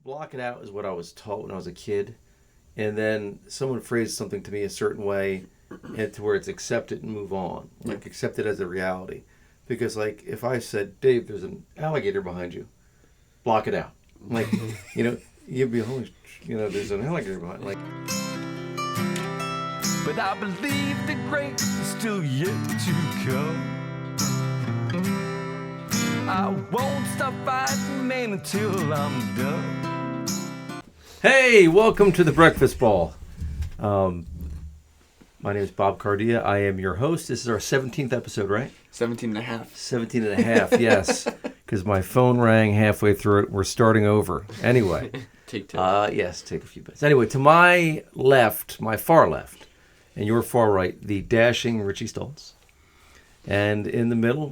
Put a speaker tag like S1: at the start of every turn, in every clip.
S1: block it out is what I was taught when I was a kid, and then someone phrased something to me a certain way, and to where it's accept it and move on, like accept it as a reality. Because like if I said, Dave, there's an alligator behind you, block it out. Like you'd be holy, there's an alligator behind. Like,
S2: but I believe the great is still yet to come. I won't stop fighting, man, until I'm done.
S1: Hey, welcome to the Breakfast Ball. My name is Bob Cardia. I am your host. This is our 17th episode, right?
S3: 17 and a half.
S1: 17 and a half, yes. Because my phone rang halfway through it. We're starting over. Anyway.
S3: Take two.
S1: Yes, take a few bits. Anyway, to my left, my far left, and your far right, the dashing Richie Stoltz. And in the middle,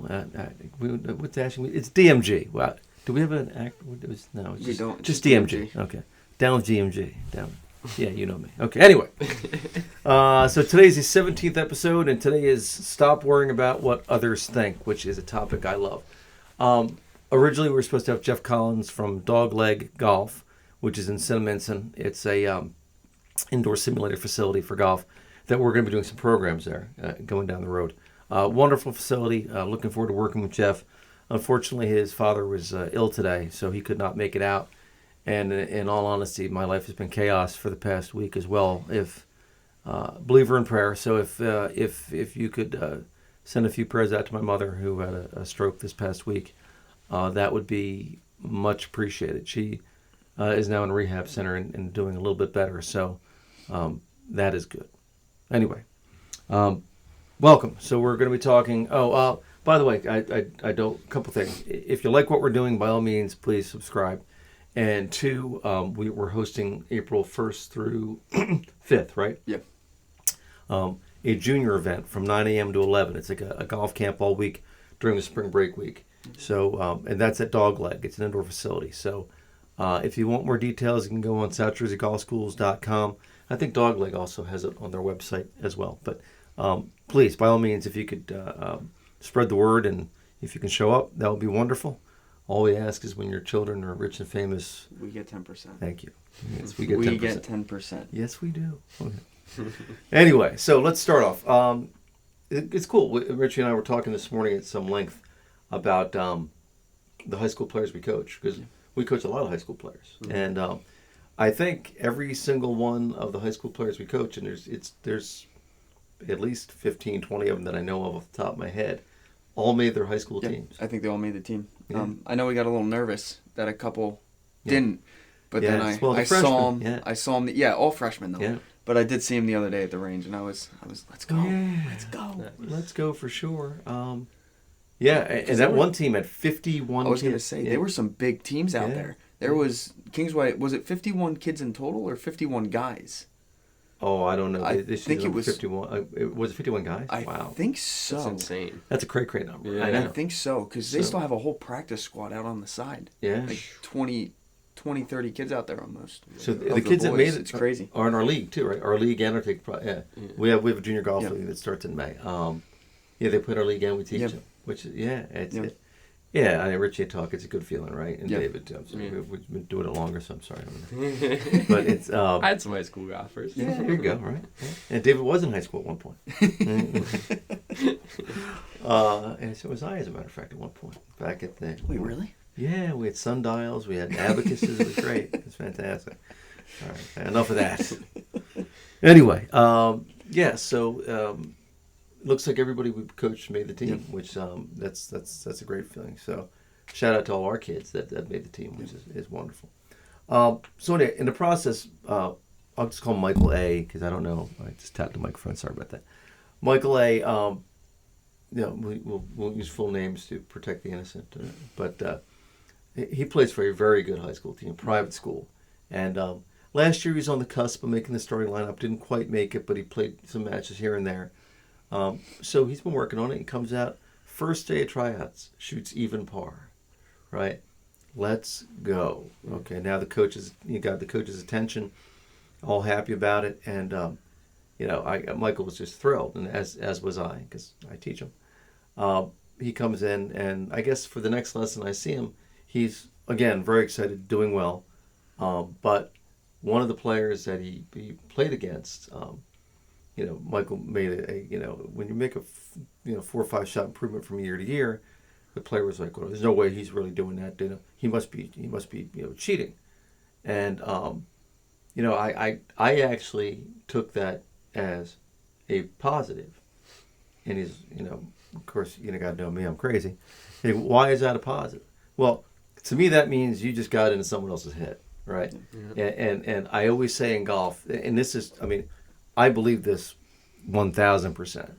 S1: what's dashing? It's DMG. Wow. Do we have an act? No, it's just DMG. Okay. Down DMG. Down. Yeah, you know me. Okay, anyway. So today's the 17th episode, and today is Stop Worrying About What Others Think, which is a topic I love. Originally, we were supposed to have Jeff Collins from Dogleg Golf, which is in Cinnaminson. It's a indoor simulator facility for golf that we're going to be doing some programs there going down the road. Wonderful facility. Looking forward to working with Jeff. Unfortunately, his father was ill today, so he could not make it out. And in all honesty, my life has been chaos for the past week as well. If believer in prayer, so if you could send a few prayers out to my mother who had a stroke this past week, that would be much appreciated. She is now in a rehab center and doing a little bit better, so that is good. Anyway, welcome. So we're going to be talking. By the way, I don't. A couple things. If you like what we're doing, by all means, please subscribe. And two, we're hosting April 1st through 5th, right?
S3: Yep.
S1: A junior event from 9 a.m. to 11. It's like a golf camp all week during the spring break week. So, and that's at Dogleg. It's an indoor facility. So, if you want more details, you can go on SouthJerseyGolfSchools.com. I think Dogleg also has it on their website as well. But please, by all means, if you could spread the word and if you can show up, that would be wonderful. All we ask is when your children are rich and famous,
S3: we get 10%.
S1: Thank you. Yes, we get 10%.
S3: We get 10%.
S1: Yes, we do. Okay. Anyway, so let's start off. It's cool. Richie and I were talking this morning at some length about the high school players we coach, because we coach a lot of high school players. Mm-hmm. And I think every single one of the high school players we coach, and there's at least 15, 20 of them that I know of off the top of my head, all made their high school teams.
S3: I think they all made the team.
S1: Yeah.
S3: I know we got a little nervous that a couple didn't, but then I
S1: the
S3: saw them.
S1: Yeah.
S3: I saw them. All freshmen though.
S1: Yeah.
S3: But I did see him the other day at the range, and I was let's go, let's go,
S1: let's go for sure. And that one team had 51.
S3: I was going to say there were some big teams out there. There was Kingsway. Was it 51 kids in total or 51 guys?
S1: Oh, I don't know.
S3: I think it was
S1: 51. Was it 51 guys? Wow.
S3: I think so.
S4: That's insane.
S1: That's a cray number.
S4: Yeah.
S3: I think so, because they still have a whole practice squad out on the side.
S1: Yeah.
S3: Like 20, 30 kids out there almost.
S1: So the kids that made it
S3: it's crazy.
S1: Are in our league too, right? Our league and our take. Yeah. We have a junior golf league that starts in May. They put our league and we teach them, which I mean, Richie and talk. It's a good feeling, right? And David too. We've been doing it longer, so I'm sorry. But it's.
S4: I had some high school golfers.
S1: Yeah, there you go. Right. Yeah. And David was in high school at one point. And so was I, as a matter of fact, at one point back at the.
S3: Wait, really?
S1: Yeah, we had sundials, we had abacuses. It was great. It was fantastic. All right, enough of that. Anyway, so looks like everybody we coached made the team, which that's a great feeling. So shout out to all our kids that made the team, which is wonderful. So in the process, I'll just call him Michael A, because I don't know. I just tapped the microphone. Sorry about that. Michael A. We'll use full names to protect the innocent, but. He plays for a very good high school team, private school. And last year he was on the cusp of making the starting lineup. Didn't quite make it, but he played some matches here and there. So he's been working on it. He comes out, first day of tryouts, shoots even par. Right? Let's go. Okay, now you got the coach's attention, all happy about it. And, Michael was just thrilled, and as was I, because I teach him. He comes in, and I guess for the next lesson I see him, he's, again, very excited, doing well. But one of the players that he played against, Michael made when you make a 4 or 5 shot improvement from year to year, the player was like, well, there's no way he's really doing that. He must be cheating. And I actually took that as a positive. And he's, of course, got to know me, I'm crazy. Hey, why is that a positive? Well, to me, that means you just got into someone else's head, right? Yeah. And I always say in golf, and this is, I believe this 1,000%.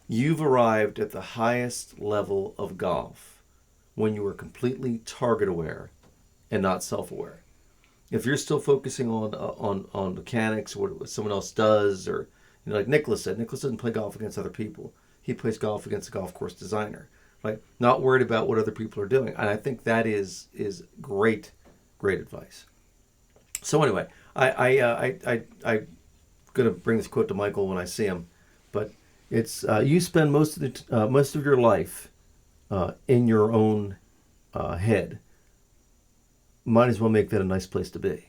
S1: You've arrived at the highest level of golf when you are completely target aware and not self-aware. If you're still focusing on mechanics, what someone else does, or like Nicklaus said, Nicklaus doesn't play golf against other people. He plays golf against a golf course designer, right? Not worried about what other people are doing. And I think that is great advice. So anyway, I'm gonna bring this quote to Michael when I see him, but it's you spend most of your life in your own head. Might as well make that a nice place to be,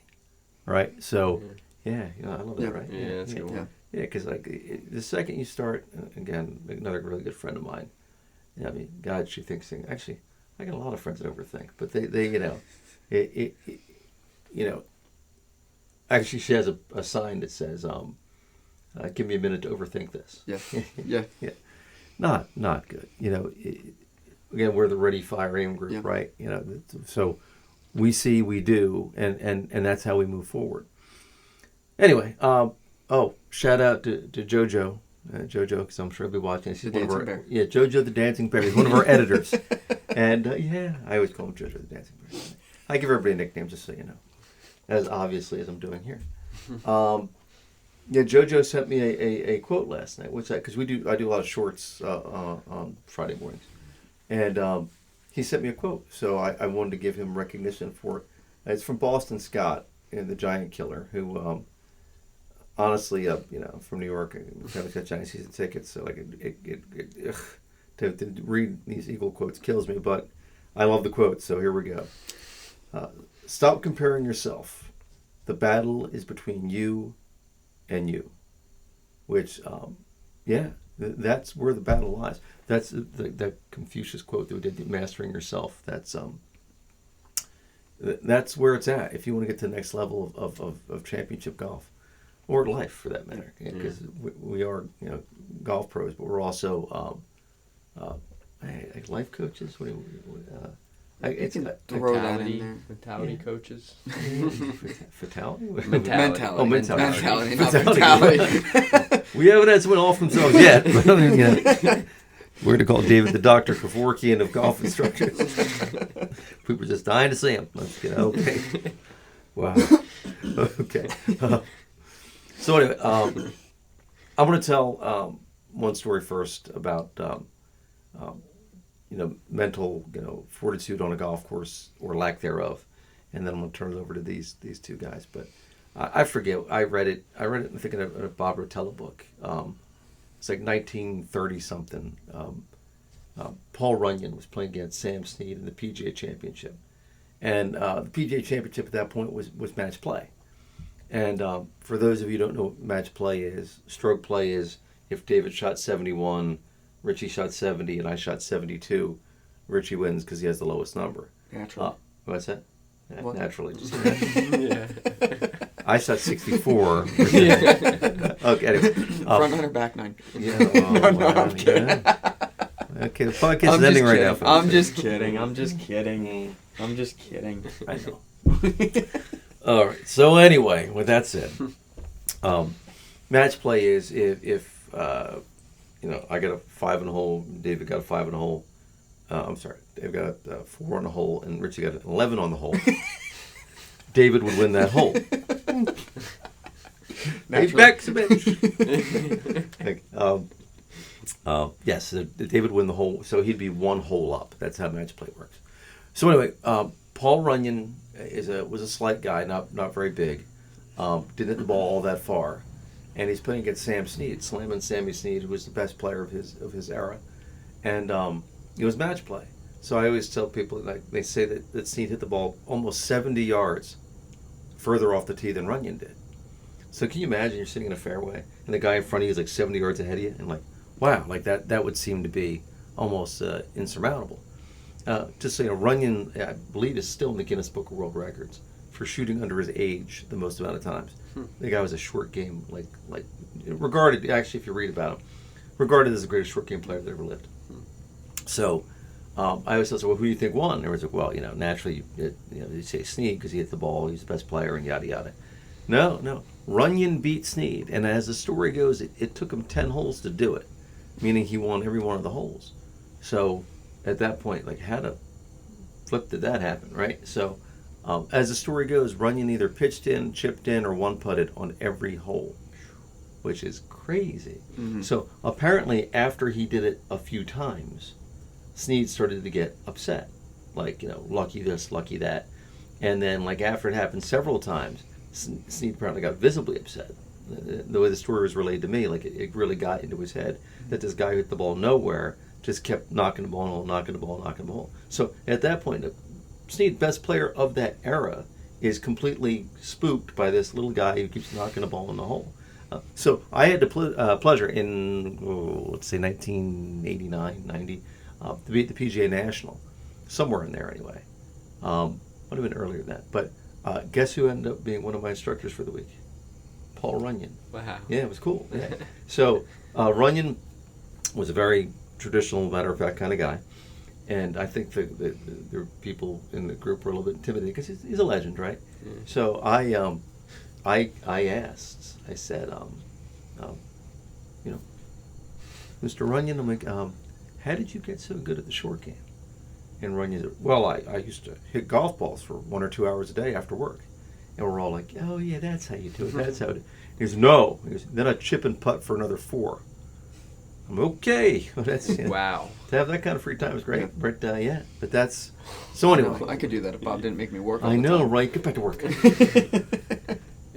S1: right? So, yeah, I love that, right?
S4: Yeah, that's a good one.
S1: Yeah, because the second you start, again, another really good friend of mine. God, she thinks things. Actually, I got a lot of friends that overthink, but they actually, she has a sign that says, "Give me a minute to overthink this."
S3: Yeah, yeah,
S1: yeah. Not good. Again, we're the Ready, Fire, Aim group, right? So we see, we do, and that's how we move forward. Anyway, shout out to JoJo. JoJo, because I'm sure he'll be watching. She's one of our
S3: Bear.
S1: Yeah, JoJo the Dancing Bear. He's one of our editors, and I always call him JoJo the Dancing Bear. I give everybody a nickname just so you know, as obviously as I'm doing here. JoJo sent me a quote last night. What's that? Because I do a lot of shorts on Friday mornings, and he sent me a quote. So I wanted to give him recognition for it. It's from Boston Scott, the Giant Killer, who. Honestly, from New York, I've got Giant season tickets, so to read these Eagle quotes kills me. But I love the quotes, so here we go. Stop comparing yourself. The battle is between you and you. Which, that's where the battle lies. That's that Confucius quote that we did, mastering yourself. That's where it's at. If you want to get to the next level of championship golf. Or life, for that matter, because we are, golf pros, but we're also life coaches. What do you
S3: throw that in there.
S4: Mentality coaches.
S1: Fatality?
S3: Mentality.
S1: Oh, mentality.
S3: Not fatality.
S1: We haven't had someone off themselves yet. But, we're going to call David the Dr. Kevorkian of golf instructors. People are just dying to see him. Let's get okay. Wow. Okay. So anyway, I'm going to tell one story first about mental fortitude on a golf course or lack thereof, and then I'm going to turn it over to these two guys. But I forget. I read it. I'm thinking of a Bob Rotella book. It's like 1930 something. Paul Runyon was playing against Sam Snead in the PGA Championship, and the PGA Championship at that point was match play. And for those of you who don't know what match play is, stroke play is if David shot 71, Richie shot 70, and I shot 72, Richie wins because he has the lowest number.
S3: Naturally.
S1: What's that?
S3: What?
S1: Naturally.
S4: Yeah.
S1: I shot 64. Okay, anyway.
S3: Front nine or back nine?
S1: Yeah,
S3: No, I'm kidding.
S1: Yeah. Okay, the podcast is ending right now. Folks.
S3: I'm just kidding.
S1: I know. All right. So anyway, with that said, match play is if I got a 5 in a hole, David got a 5 in a hole. I'm sorry, Dave got a 4 on the hole, and Richie got an 11 on the hole. David would win that hole. Dave Beck's a bitch. Yes, David would win the hole, so he'd be 1 hole up. That's how match play works. So anyway, Paul Runyon was a slight guy, not very big. Didn't hit the ball all that far, and he's playing against Sam Snead, slamming Sammy Snead, who was the best player of his era, and it was match play. So I always tell people, like they say that Snead hit the ball almost 70 yards further off the tee than Runyon did. So can you imagine you're sitting in a fairway and the guy in front of you is like 70 yards ahead of you, and like, wow, like that would seem to be almost insurmountable. Just so you know, Runyon, I believe, is still in the Guinness Book of World Records for shooting under his age the most amount of times. The guy was a short game, like regarded, actually, if you read about him, regarded as the greatest short game player that ever lived. So I always said, well, who do you think won? And everyone's like, well, naturally, you say Snead because he hit the ball, he's the best player, and yada yada. No, Runyon beat Snead, and as the story goes, it took him 10 holes to do it, meaning he won every one of the holes. So at that point, like, how the flip did that happen, right? So as the story goes, Runyon either pitched in, chipped in, or one putted on every hole, which is crazy. Mm-hmm. So apparently, after he did it a few times, Snead started to get upset, like, lucky this, lucky that, and then like after it happened several times, Snead apparently got visibly upset. The way the story was relayed to me, like it really got into his head that this guy who hit the ball nowhere just kept knocking the ball in the hole, knocking the ball, knocking the hole. So at that point, Snead, best player of that era, is completely spooked by this little guy who keeps knocking the ball in the hole. So I had the pleasure in, let's say 1989, 90, to be at the PGA National, somewhere in there anyway. Would have been earlier than that. But guess who ended up being one of my instructors for the week? Paul Runyon.
S4: Wow.
S1: Yeah, it was cool. Yeah. So Runyon was a very traditional, matter-of-fact kind of guy. And I think the people in the group were a little bit intimidated because he's a legend, right? Mm. So I asked, I said, Mr. Runyon, I'm like, how did you get so good at the short game? And Runyon said, well, I used to hit golf balls for 1 or 2 hours a day after work. And we're all like, oh, yeah, that's how you do it. That's how it is. He goes, no. He goes, then I chip and putt for another 4. I'm okay. That's,
S4: wow.
S1: To have that kind of free time is great. Yeah. But, yeah. But that's... So anyway.
S3: I could do that if Bob didn't make me work all
S1: I
S3: the
S1: know,
S3: time.
S1: right? Get back to work.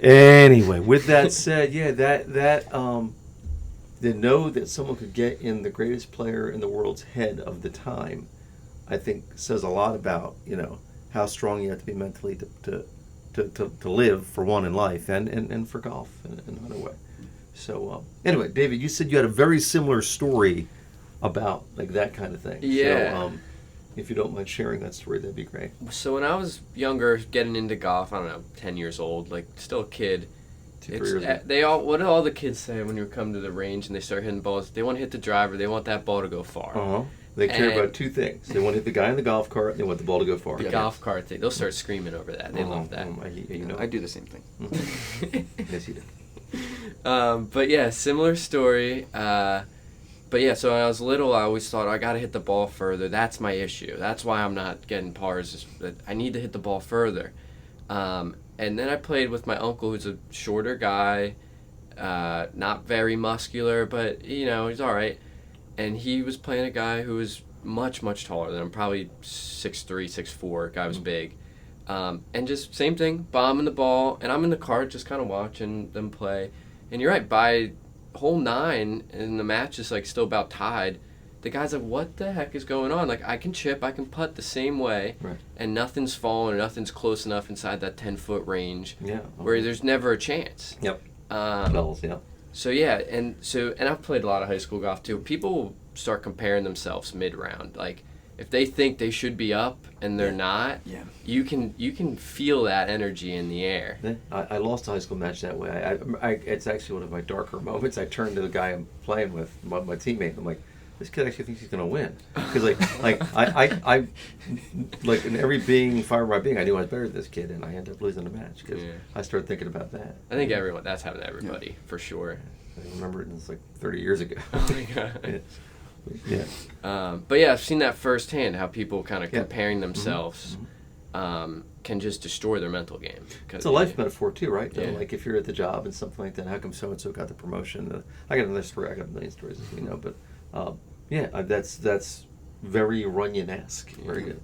S1: Anyway, with that said, yeah, to know that someone could get in the greatest player in the world's head of the time, I think says a lot about, how strong you have to be mentally to live, for one, in life, and for golf in another way. So anyway, David, you said you had a very similar story about like that kind of thing.
S4: Yeah.
S1: So if you don't mind sharing that story, that'd be great.
S4: So when I was younger, getting into golf, I don't know, 10 years old, like still a kid.
S1: 2-3 years old.
S4: What do all the kids say when you come to the range and they start hitting balls? They want to hit the driver. They want that ball to go far.
S1: Uh-huh. They care about 2 things. They want to hit the guy in the golf cart, and they want the ball to go far.
S4: The golf cart thing. They'll start screaming over that. They love that.
S3: I do the same thing.
S1: Yes, you do.
S4: But yeah, similar story. But yeah, so when I was little, I always thought I got to hit the ball further. That's my issue. That's why I'm not getting pars. I need to hit the ball further. And then I played with my uncle, who's a shorter guy, not very muscular, but he's all right. And he was playing a guy who was much, much taller than him, probably 6'3", 6'4". Guy was big. And just same thing, bombing the ball, and I'm in the cart just kind of watching them play. And you're right, by hole 9, and the match is like still about tied, the guy's like, what the heck is going on? Like, I can chip, I can putt the same way,
S1: right,
S4: and nothing's falling or nothing's close enough inside that 10-foot range,
S1: yeah,
S4: where there's never a chance.
S1: Yep.
S4: Bells,
S1: yeah.
S4: So yeah, and I've played a lot of high school golf too. People start comparing themselves mid-round. Like, if they think they should be up and they're not, you can feel that energy in the air.
S1: I lost a high school match that way. It's actually one of my darker moments. I turned to the guy I'm playing with, my teammate. I'm like, this kid actually thinks he's gonna win, because I like in every fiber of my being, I knew I was better than this kid, and I ended up losing the match because I started thinking about that.
S4: I think that's happened to everybody for sure.
S1: I remember it was like 30 years ago.
S4: Oh my god.
S1: Yeah.
S4: But yeah, I've seen that firsthand, how people kind of comparing themselves can just destroy their mental game.
S1: It's a life metaphor too, right?
S4: Yeah.
S1: Like if you're at the job and something like that, how come so-and-so got the promotion? I got another story. I got a million stories, as we know. But that's very Runyon-esque. Very good.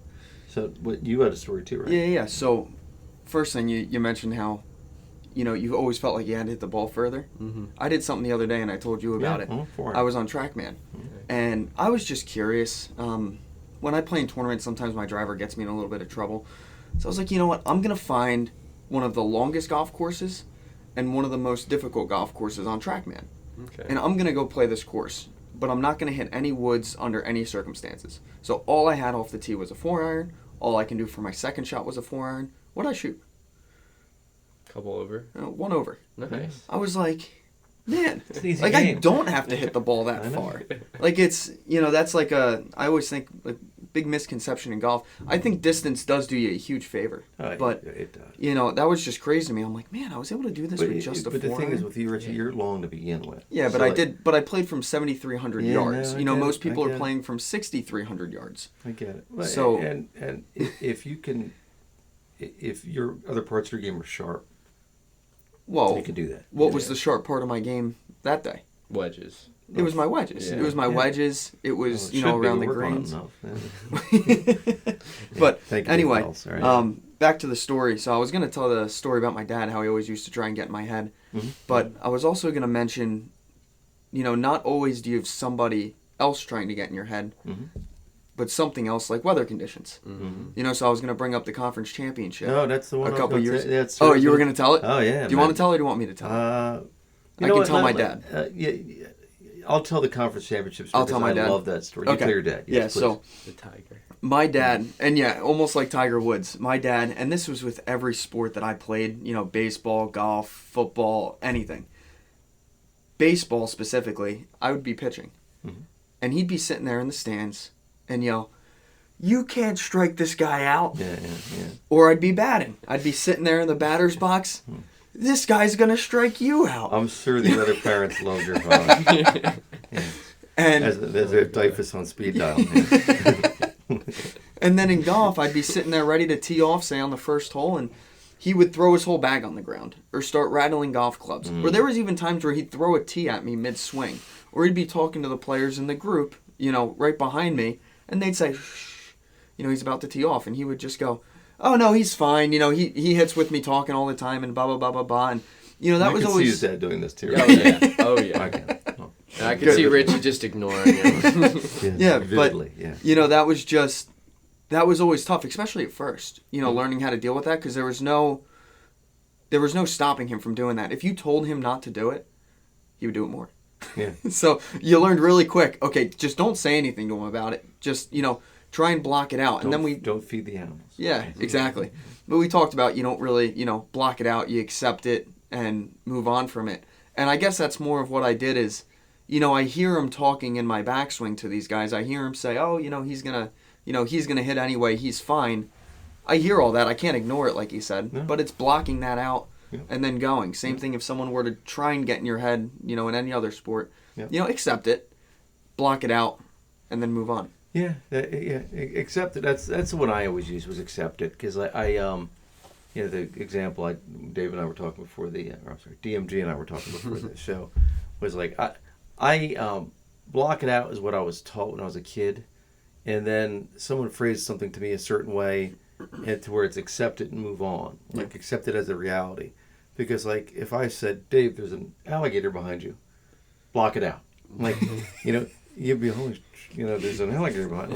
S1: So you had a story too, right?
S3: Yeah. So first thing, you mentioned how you've always felt like you had to hit the ball further. Mm-hmm. I did something the other day, and I told you about it. I was on TrackMan, and I was just curious. When I play in tournaments, sometimes my driver gets me in a little bit of trouble. So I was like, you know what? I'm going to find one of the longest golf courses and one of the most difficult golf courses on TrackMan.
S4: Okay.
S3: And I'm going to go play this course, but I'm not going to hit any woods under any circumstances. So all I had off the tee was a 4-iron. All I can do for my second shot was a 4-iron. What'd I shoot?
S4: Couple over.
S3: 1 over.
S4: Nice.
S3: I was like, man,
S1: It's an easy
S3: like
S1: game.
S3: I don't have to hit the ball that
S1: I know.
S3: far. Like it's, that's like I always think like big misconception in golf. I think distance does do you a huge favor. But
S1: it does.
S3: that was just crazy to me. I'm like, man, I was able to do this with just a 4-iron.
S1: But the thing is, with you, Richie, you're long to begin with.
S3: Yeah, but
S1: So,
S3: I played from 7,300
S1: Yeah,
S3: yards.
S1: no, I get it,
S3: Most people
S1: I
S3: are
S1: get it.
S3: playing from 6,300 yards.
S1: I get it. Well,
S3: So-
S1: and if you can, if your other parts of your game are sharp,
S3: Whoa.
S1: you can do that.
S3: What was the sharp part of my game that day?
S4: Wedges.
S3: It was my wedges.
S4: Yeah.
S3: It was my
S1: Yeah.
S3: wedges. It was,
S1: Well, it should be.
S3: around
S1: We
S3: the
S1: work on it
S3: greens.
S1: enough.
S3: But
S1: Thank you,
S3: anyway,
S1: Miles. All right.
S3: back to the story. So I was going to tell the story about my dad, how he always used to try and get in my head.
S1: Mhm.
S3: But I was also going to mention, not always do you have somebody else trying to get in your head,
S1: Mhm.
S3: but something else like weather conditions.
S4: Mm-hmm.
S3: So I was going to bring up the conference championship.
S1: No, that's the one.
S3: a couple years.
S1: That's
S3: Oh, you were going to tell it?
S1: Oh yeah.
S3: Do you want to tell it or do you want me to tell it?
S1: I
S3: I can tell my dad.
S1: Yeah, I'll tell the conference championship story.
S3: I'll tell my dad.
S1: I love that story. You
S3: Okay.
S1: tell your dad.
S3: Yeah,
S1: Yes,
S3: so
S4: The tiger.
S3: my dad, and yeah, almost like Tiger Woods, my dad, and this was with every sport that I played, baseball, golf, football, anything. Baseball specifically, I would be pitching.
S1: Mhm.
S3: And he'd be sitting there in the stands and yell, "You can't strike this guy out."
S1: Yeah.
S3: Or I'd be batting. I'd be sitting there in the batter's box. "This guy's going to strike you out."
S1: I'm sure the other parents loved your father. Yeah.
S3: And
S1: As a typhus on speed dial. Yeah.
S3: And then in golf, I'd be sitting there ready to tee off, say on the first hole, and he would throw his whole bag on the ground or start rattling golf clubs. Or there was even times where he'd throw a tee at me mid-swing. Or he'd be talking to the players in the group, right behind me, and they'd say, "Shh," he's about to tee off. And he would just go, "Oh, no, he's fine. He hits with me talking all the time and blah, blah, blah, blah, blah." And, that
S1: I
S3: was
S1: could
S3: always...
S1: see his dad doing this too.
S4: Oh yeah. Oh
S1: I
S4: yeah.
S1: can. Oh.
S4: And I could see Richie just ignoring him.
S3: Yeah,
S1: vividly, yeah.
S3: that was always tough, especially at first, learning how to deal with that, because there was no stopping him from doing that. If you told him not to do it, he would do it more.
S1: Yeah.
S3: So you learned really quick, okay, just don't say anything to him about it. Just, try and block it out. And then
S1: Don't feed the animals.
S3: yeah, exactly. But we talked about you don't really, block it out, you accept it and move on from it. And I guess that's more of what I did is, I hear him talking in my backswing to these guys. I hear him say, "Oh, he's going to hit anyway. He's fine." I hear all that. I can't ignore it like he said,
S1: No.
S3: but it's blocking that out
S1: Yeah.
S3: and then going. Same thing if someone were to try and get in your head, in any other sport.
S1: Yeah.
S3: Accept it, block it out, and then move on.
S1: Yeah, accept it. That's what I always use was accept it, because the example Dave and I were talking before DMG and I were talking before the show was like I block it out is what I was taught when I was a kid, and then someone phrased something to me a certain way, and to where it's accept it and move on, like accept it as a reality, because like if I said, "Dave, there's an alligator behind you," block it out, like you'd be holy. There's an alligator behind,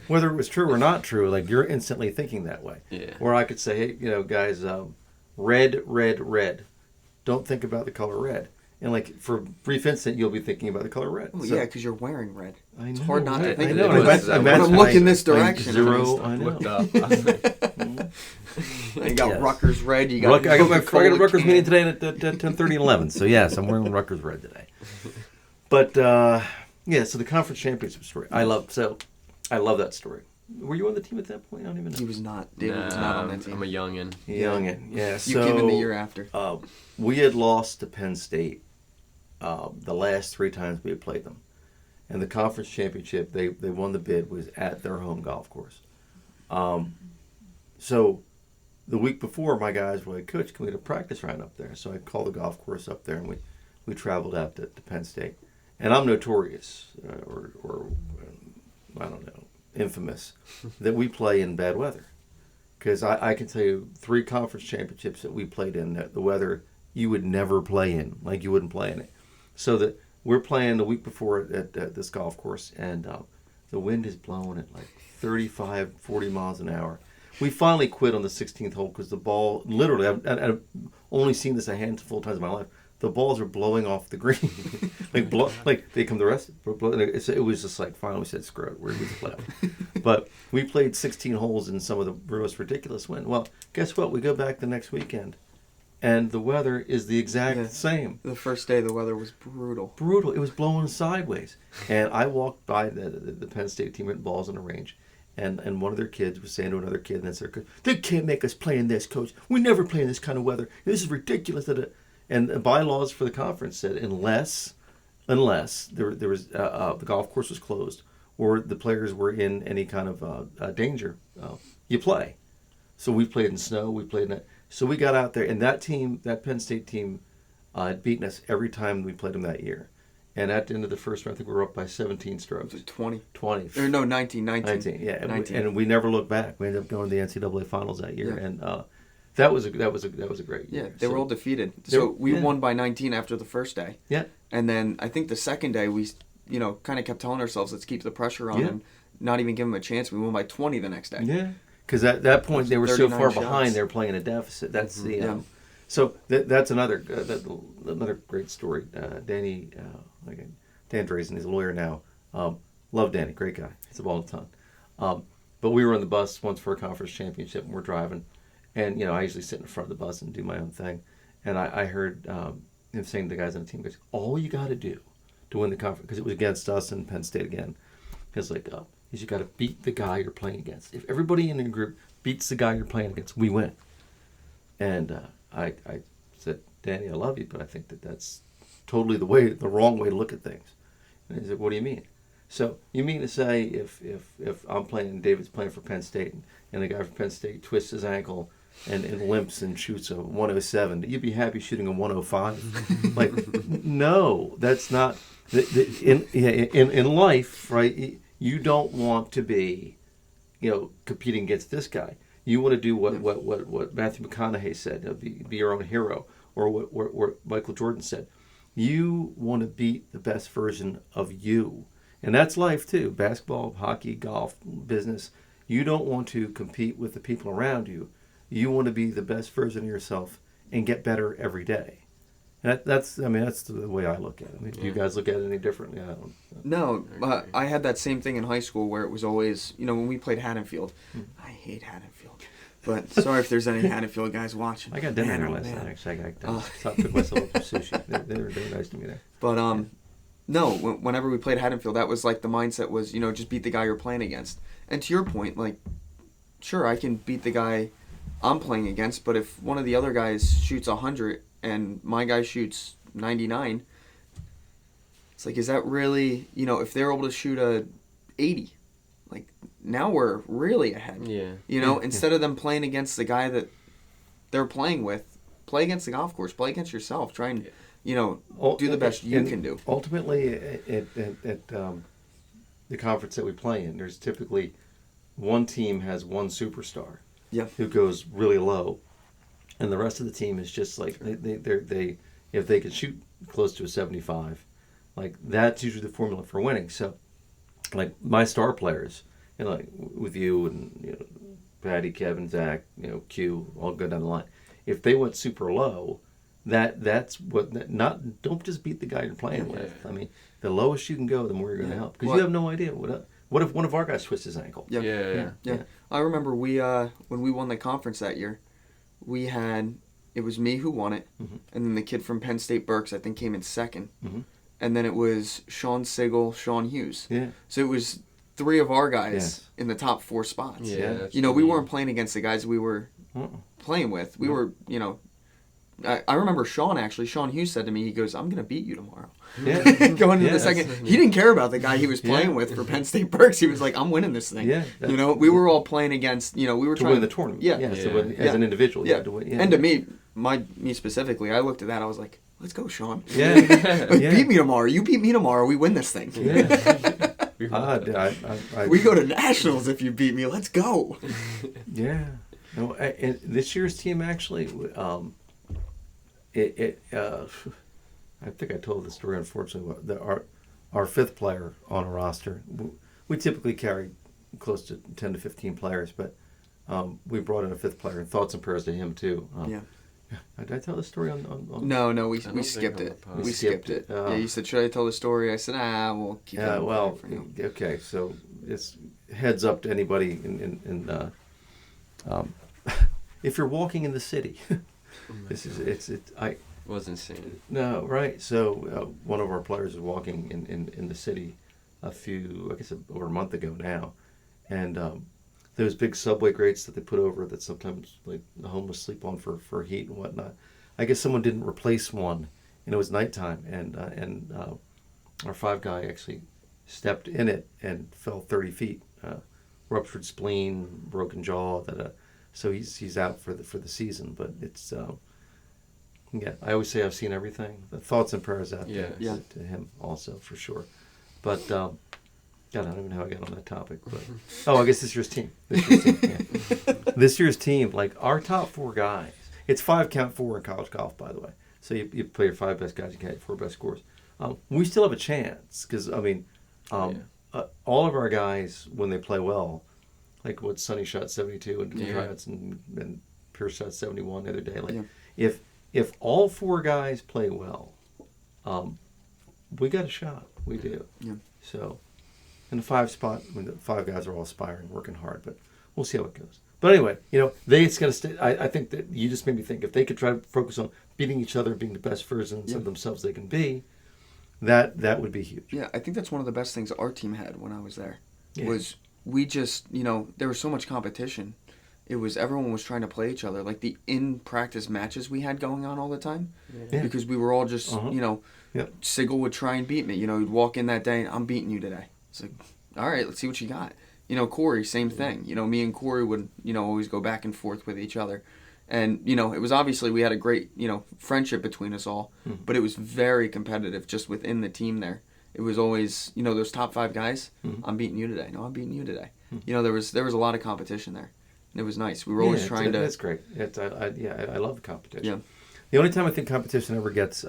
S1: whether it was true or not true, like you're instantly thinking that way.
S4: Yeah.
S1: Or I could say, "Hey, guys, red, red, red. Don't think about the color red." And like for a brief instant, you'll be thinking about the color red.
S3: Well,
S1: So-
S3: yeah, because you're wearing red.
S1: I
S3: It's
S1: know,
S3: hard not to
S1: right?
S3: think
S1: I
S3: of
S1: know.
S3: it.
S1: and
S3: When I'm looking this direction,
S1: I
S4: Looked
S1: know.
S4: up. I was like,
S3: You got
S1: Yes.
S3: Rutgers red. You got
S1: I got a
S3: Coca-Cola
S1: Rutgers
S3: can.
S1: meeting today at 10:30 and 11. So yes, I'm wearing Rutgers red today. But so the conference championship story, I love that story. Were you on the team at that point? I don't even know.
S3: He was not. David was not on that team.
S4: I'm a youngin.
S1: Youngin, yeah.
S3: You
S1: So
S3: came in the year after.
S1: we had lost to Penn State the last 3 times we had played them, and the conference championship they won the bid was at their home golf course. So the week before, my guys were like, "Coach, can we get a practice round up there?" So I called the golf course up there, and we traveled out to Penn State. And I'm notorious, or I don't know, infamous, that we play in bad weather. Because I can tell you 3 conference championships that we played in, that the weather you would never play in, like you wouldn't play in it. So that we're playing the week before at this golf course, and the wind is blowing at like 35, 40 miles an hour. we finally quit on the 16th hole because the ball, literally, I've only seen this a handful of times in my life. The balls are blowing off the green, like they come the rest. It was just like finally we said screw it, we're going to play. But we played 16 holes in some of the most ridiculous wind. Well, guess what? We go back the next weekend, and the weather is the exact same.
S3: The first day the weather was brutal.
S1: Brutal. It was blowing sideways, and I walked by the Penn State team hitting balls on the range. And one of their kids was saying to another kid, and that's their coach, they can't make us play in this, coach. We never play in this kind of weather. This is ridiculous. And the bylaws for the conference said unless there was the golf course was closed or the players were in any kind of danger, you play. So we played in snow. We played in it. So we got out there, and that Penn State team, had beaten us every time we played them that year. And at the end of the first round, I think we were up by 17 strokes.
S3: Was it 20?
S1: 20.
S3: Or no, 19.
S1: 19, yeah.
S3: 19.
S1: And we never looked back. We ended up going to the NCAA finals that year. Yeah. And that was a great year.
S3: Yeah, they were all defeated. So we won by 19 after the first day.
S1: Yeah.
S3: And then I think the second day we, kind of kept telling ourselves, let's keep the pressure on and not even give them a chance. We won by 20 the next day.
S1: Yeah. Because at that point they were so far behind,
S3: shots.
S1: they were playing a deficit. That's So that's another great story. Danny, Dan Drazen, he's a lawyer now. Love Danny, great guy. He's a ball a ton. But we were on the bus once for a conference championship, and we're driving. And, I usually sit in front of the bus and do my own thing. And I heard him saying to the guys on the team, goes, all you got to do to win the conference, because it was against us and Penn State again, is you got to beat the guy you're playing against. If everybody in the group beats the guy you're playing against, we win. And I said, Danny, I love you, but I think that's totally the wrong way to look at things. And he said, what do you mean? So you mean to say if I'm playing, David's playing for Penn State, and the guy from Penn State twists his ankle and limps and shoots a 107, you'd be happy shooting a 105? No, that's not. In life, right? You don't want to be, competing against this guy. You want to do what Matthew McConaughey said, be your own hero, or what Michael Jordan said. You want to beat the best version of you. And that's life too. Basketball, hockey, golf, business. You don't want to compete with the people around you. You want to be the best version of yourself and get better every day. And that's the way I look at it. Do you guys look at it any differently? I don't.
S3: No, I had that same thing in high school where it was always, when we played Haddonfield. I hate Haddonfield. But sorry if there's any Haddonfield guys watching.
S1: I got dinner there last night, actually. I took myself up for sushi. They were nice to me there.
S3: But, no, whenever we played Haddonfield, that was the mindset was, just beat the guy you're playing against. And to your point, sure, I can beat the guy I'm playing against, but if one of the other guys shoots 100 and my guy shoots 99, it's is that really, if they're able to shoot a 80, now we're really ahead.
S4: Yeah.
S3: Instead of them playing against the guy that they're playing with, play against the golf course, play against yourself, try and, do the best you can do.
S1: Ultimately, at the conference that we play in, there's typically one team has one superstar who goes really low, and the rest of the team is just they if they can shoot close to a 75, that's usually the formula for winning. So, my star players, with you and Patty, Kevin, Zach, Q, all go down the line. If they went super low, that's what don't just beat the guy you're playing with. I mean, the lowest you can go, the more you're going to help, because you have no idea what if one of our guys twists his ankle.
S3: Yeah. I remember we when we won the conference that year, it was me who won it, and then the kid from Penn State Berks I think came in second, and then it was Sean Sigel, Sean Hughes. Yeah. So it was 3 of our guys in the top 4 spots.
S4: Yeah.
S3: We weren't playing against the guys we were playing with. We were, I remember Sean Hughes said to me, he goes, I'm going to beat you tomorrow.
S1: Yeah.
S3: Going into the second. He didn't care about the guy he was playing with for Penn State Berks. He was like, I'm winning this thing.
S1: Yeah.
S3: We were all playing against, we were
S1: to
S3: trying
S1: win the tournament. As an individual, you had to win. Yeah.
S3: And to me specifically, I looked at that, I was like, let's go, Sean.
S1: Yeah.
S3: Beat me tomorrow. You beat me tomorrow. We win this thing.
S1: Yeah.
S3: We go to nationals if you beat me. Let's go.
S1: Yeah. No, and this year's team actually, I think I told the story, unfortunately. Our 5th player on a roster, we typically carry close to 10 to 15 players, but we brought in a fifth player, and thoughts and prayers to him too.
S3: Yeah.
S1: Did I tell the story on
S3: No, we
S4: don't
S3: skipped
S4: think
S3: it.
S4: on the
S3: We
S4: pod.
S3: skipped it.
S1: Oh.
S3: Yeah, you said, should I tell the story? I said, we'll keep
S1: Yeah,
S3: it
S1: well,
S3: for now.
S1: okay. So it's heads up to anybody if you're walking in the city. I
S4: Wasn't seen.
S1: no right. So one of our players was walking in the city over a month ago now, and those big subway grates that they put over that sometimes like the homeless sleep on for heat and whatnot. I guess someone didn't replace one, and it was nighttime, and our five guy actually stepped in it and fell 30 feet, ruptured spleen, broken jaw. So he's out for the season. But it's yeah. I always say I've seen everything. The thoughts and prayers out there
S3: Yeah.
S1: to him also for sure. But God, I don't even know how I got on that topic. But I guess this year's team. This year's team, like our top four guys. It's 5-count-4 in college golf, by the way. So you play your 5 best guys, you get 4 best scores. We still have a chance because all of our guys when they play well, like what Sonny shot 72 and tryouts and Pierce shot 71 the other day. Like if all 4 guys play well, we got a shot. We do.
S3: Yeah.
S1: So in the 5 spot, the 5 guys are all aspiring, working hard, but we'll see how it goes. But anyway, it's going to stay. I think that you just made me think if they could try to focus on beating each other, being the best versions of themselves they can be, that would be huge.
S3: Yeah, I think that's one of the best things our team had when I was there.
S1: Yeah.
S3: Was we just, there was so much competition. It was everyone was trying to play each other. Like the in-practice matches we had going on all the time.
S1: Yeah.
S3: Because we were all just,
S1: Yep.
S3: Sigel would try and beat me. He'd walk in that day and I'm beating you today. It's like, all right, let's see what you got. Corey, same thing. Me and Corey would, always go back and forth with each other. And, it was obviously we had a great, friendship between us all.
S1: Mm-hmm.
S3: But it was very competitive just within the team there. It was always, those top 5 guys, I'm beating you today. No, I'm beating you today. There was a lot of competition there. And it was nice. We were always trying to...
S1: That's great. I love the competition.
S3: Yeah.
S1: The only time I think competition ever gets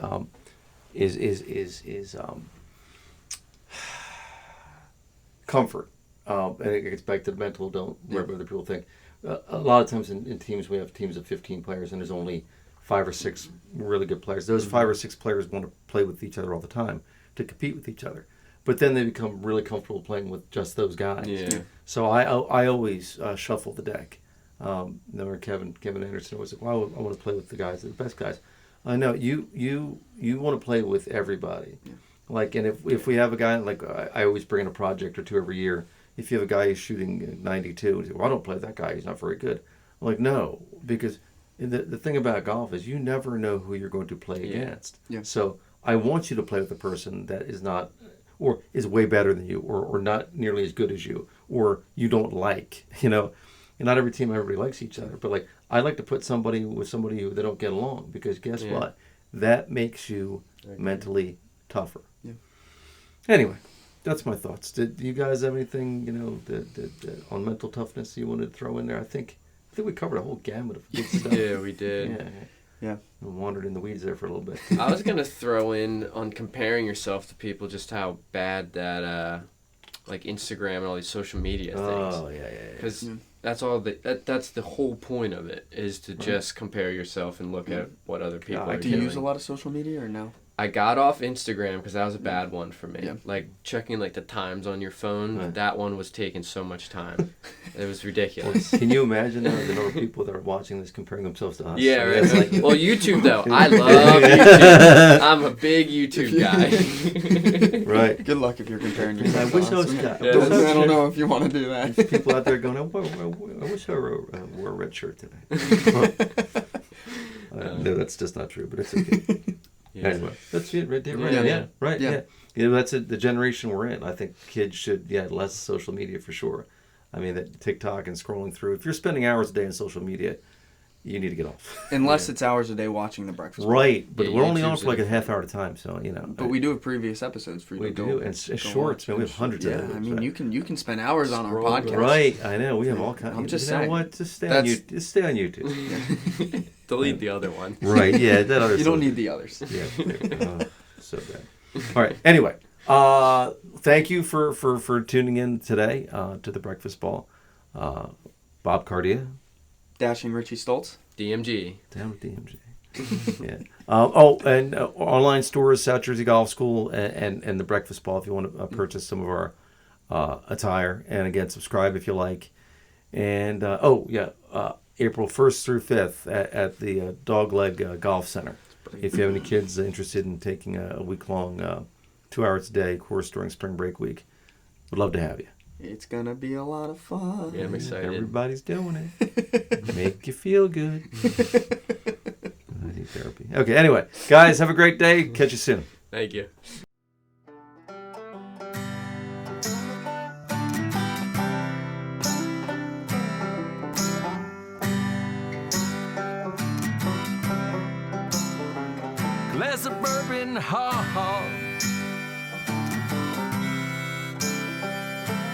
S1: is comfort. And it gets back to the mental, don't worry about what other people think. A lot of times in teams, we have teams of 15 players, and there's only 5 or 6 really good players. Those 5 or 6 players want to play with each other all the time, to compete with each other. But then they become really comfortable playing with just those guys.
S4: Yeah.
S1: So I always shuffle the deck. Kevin Anderson always said, well, I want to play with the guys, the best guys. I know you want to play with everybody.
S3: Yeah.
S1: Like, and if we have a guy, like I always bring in a project or 2 every year. If you have a guy who's shooting 92, and say, well, I don't play with that guy, he's not very good. I'm like, no, because the thing about golf is you never know who you're going to play against.
S3: Yeah.
S1: So I want you to play with a person that is not, or is way better than you, or not nearly as good as you, or you don't like, And not every team, everybody likes each other. But, like, I like to put somebody with somebody who they don't get along, because guess what? That makes you mentally tougher.
S3: Yeah.
S1: Anyway, that's my thoughts. Did you guys have anything, on mental toughness you wanted to throw in there? I think we covered a whole gamut of good stuff.
S4: Yeah, we did.
S3: Yeah.
S1: I wandered in the weeds there for a little bit.
S4: I was going to throw in on comparing yourself to people, just how bad that, like Instagram and all these social media things.
S1: Oh, yeah.
S4: Because that's all that's the whole point of it, is to just compare yourself and look at what other people are
S3: Do you
S4: doing.
S3: use a lot of social media or no?
S4: I got off Instagram because that was a bad one for me.
S3: Yeah.
S4: Like checking like the times on your phone,
S1: Right.
S4: that one was taking so much time. It was ridiculous.
S1: Can you imagine the number of people that are watching this comparing themselves to us?
S4: Yeah,
S1: I mean,
S4: right.
S1: it's like-
S4: Well, YouTube though, I love YouTube. I'm a big YouTube guy.
S1: right.
S3: Good luck if you're comparing
S1: I
S3: yourself.
S1: wish
S3: to
S1: I was.
S3: us.
S1: I
S4: Yeah.
S1: wish I was-
S3: I don't know if you want to do
S1: There's
S3: that.
S1: people out there going, I wish I wore a red shirt today. No, that's just not true, but it's okay.
S4: Yeah.
S1: Anyway, that's it, right there.
S4: Yeah.
S1: Right, yeah, right,
S3: Yeah.
S1: yeah. That's it. The generation we're in. I think kids should, less social media for sure. I mean, that TikTok and scrolling through. If you're spending hours a day on social media, you need to get off.
S3: Unless it's hours a day watching The Breakfast Club.
S1: Right, but
S4: Yeah,
S1: we're only on
S4: YouTube's
S1: for like
S4: a-
S1: a half hour at a time, so
S3: But we do have previous episodes for you
S1: we
S3: to go.
S1: do, and it's
S3: go
S1: shorts.
S3: watch.
S1: Man, we have hundreds of
S3: Yeah,
S1: them.
S3: I mean, you can spend hours on our
S4: Scroll
S3: podcast.
S1: Right, I know. We have all kinds.
S3: I'm just
S1: you know
S3: saying.
S1: what? Just stay on
S3: That's-
S1: YouTube. Just stay on YouTube.
S4: Delete the other one.
S1: Right. Yeah. That other.
S3: You don't need the others.
S1: Yeah. So bad. All right. Anyway, thank you for tuning in today to the Breakfast Ball. Bob Cardia.
S3: Dashing Richie Stoltz.
S4: DMG.
S1: Down with DMG. Yeah. And online stores, South Jersey Golf School, and the Breakfast Ball if you want to purchase some of our attire. And again, subscribe if you like. And April 1st through 5th at the Dogleg Golf Center. If you have any kids interested in taking a week-long, 2 hours a day course during spring break week, would love to have you.
S3: It's gonna be a lot of fun.
S4: Yeah, I'm excited.
S1: Everybody's doing it. Make you feel good. I need therapy. Okay, anyway, guys, have a great day. Catch you soon.
S4: Thank you.
S2: Glass of bourbon, ha ha.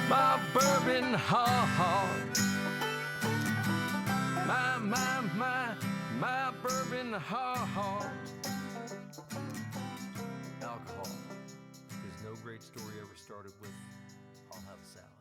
S2: My bourbon, ha ha. My bourbon, ha ha. Alcohol. Because no great story ever started with, I'll have a salad.